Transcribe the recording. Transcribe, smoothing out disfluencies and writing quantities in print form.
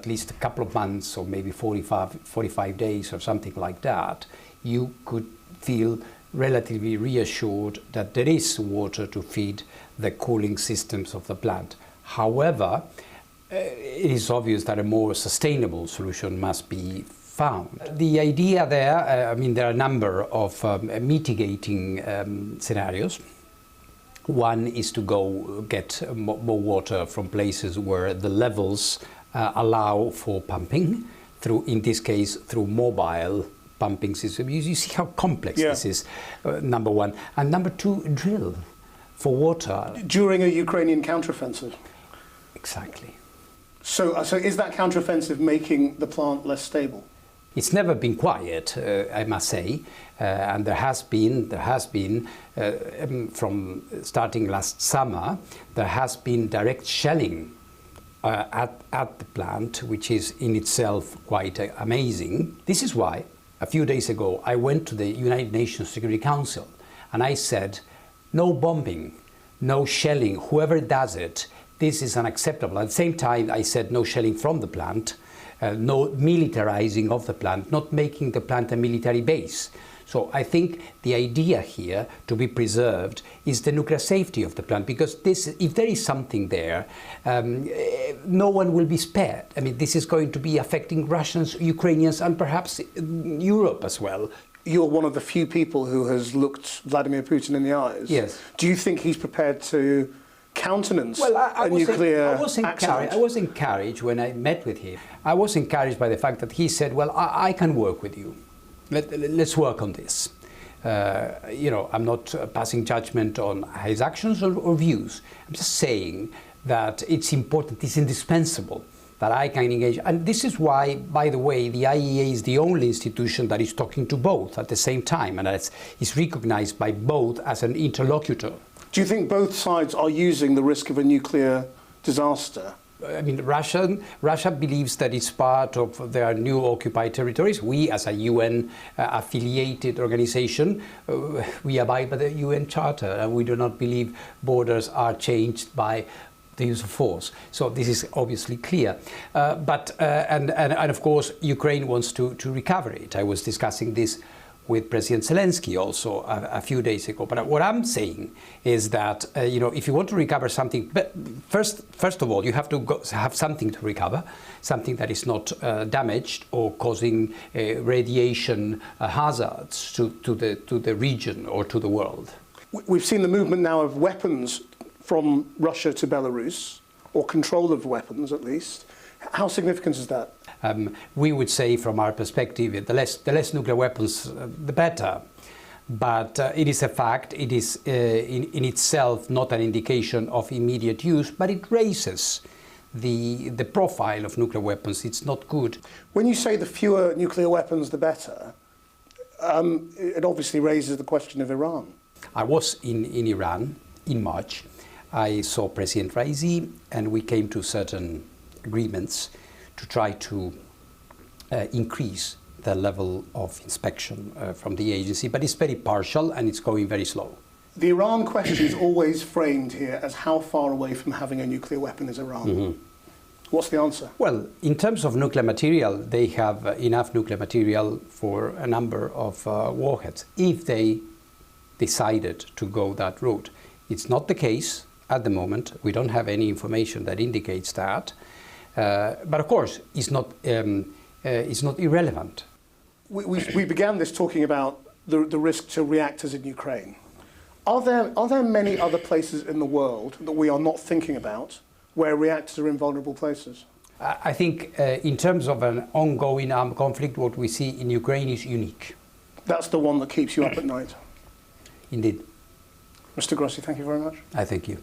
at least a couple of months or maybe 45 days or something like that, you could feel relatively reassured that there is water to feed the cooling systems of the plant. However, it is obvious that a more sustainable solution must be found. The idea there, I mean, there are a number of mitigating scenarios. One is to go get more water from places where the levels allow for pumping, through, in this case, through mobile pumping system. You see how complex this is, number one. And number two, drill for water. During a Ukrainian counteroffensive? Exactly. So is that counteroffensive making the plant less stable? It's never been quiet, I must say, and there has been from starting last summer, there has been direct shelling at the plant, which is in itself quite amazing. This is why, a few days ago, I went to the United Nations Security Council and I said, no bombing, no shelling, whoever does it, this is unacceptable. At the same time, I said no shelling from the plant, no militarizing of the plant, not making the plant a military base. So I think the idea here to be preserved is the nuclear safety of the plant, because this, if there is something there, no one will be spared. I mean, this is going to be affecting Russians, Ukrainians, and perhaps Europe as well. You're one of the few people who has looked Vladimir Putin in the eyes. Yes. Do you think he's prepared to countenance a nuclear accident? I was encouraged when I met with him. I was encouraged by the fact that he said, well, I can work with you. Let's work on this. You know, I'm not passing judgment on his actions or views. I'm just saying that it's important, it's indispensable that I can engage. And this is why, by the way, the IAEA is the only institution that is talking to both at the same time, and that is recognized by both as an interlocutor. Do you think both sides are using the risk of a nuclear disaster? I mean, Russia believes that it's part of their new occupied territories. We, as a UN affiliated organization, we abide by the UN Charter, and we do not believe borders are changed by the use of force. So this is obviously clear. And of course, Ukraine wants to recover it. I was discussing this with President Zelenskyy also a few days ago. But what I'm saying is that, you know, if you want to recover something, but first of all, you have to have something to recover, something that is not damaged or causing radiation hazards to the region or to the world. We've seen the movement now of weapons from Russia to Belarus, or control of weapons at least. How significant is that? We would say, from our perspective, the less nuclear weapons, the better. But it is a fact, it is in itself not an indication of immediate use, but it raises the profile of nuclear weapons. It's not good. When you say the fewer nuclear weapons, the better, it obviously raises the question of Iran. I was in Iran in March. I saw President Raisi, and we came to certain agreements to try to increase the level of inspection from the agency, but it's very partial and it's going very slow. The Iran question is always framed here as how far away from having a nuclear weapon is Iran? Mm-hmm. What's the answer? Well, in terms of nuclear material, they have enough nuclear material for a number of warheads, if they decided to go that route. It's not the case at the moment. We don't have any information that indicates that. But of course, it's not irrelevant. We began this talking about the risk to reactors in Ukraine. Are there many other places in the world that we are not thinking about where reactors are in vulnerable places? I think in terms of an ongoing armed conflict, what we see in Ukraine is unique. That's the one that keeps you up at night? Indeed. Mr. Grossi, thank you very much. I thank you.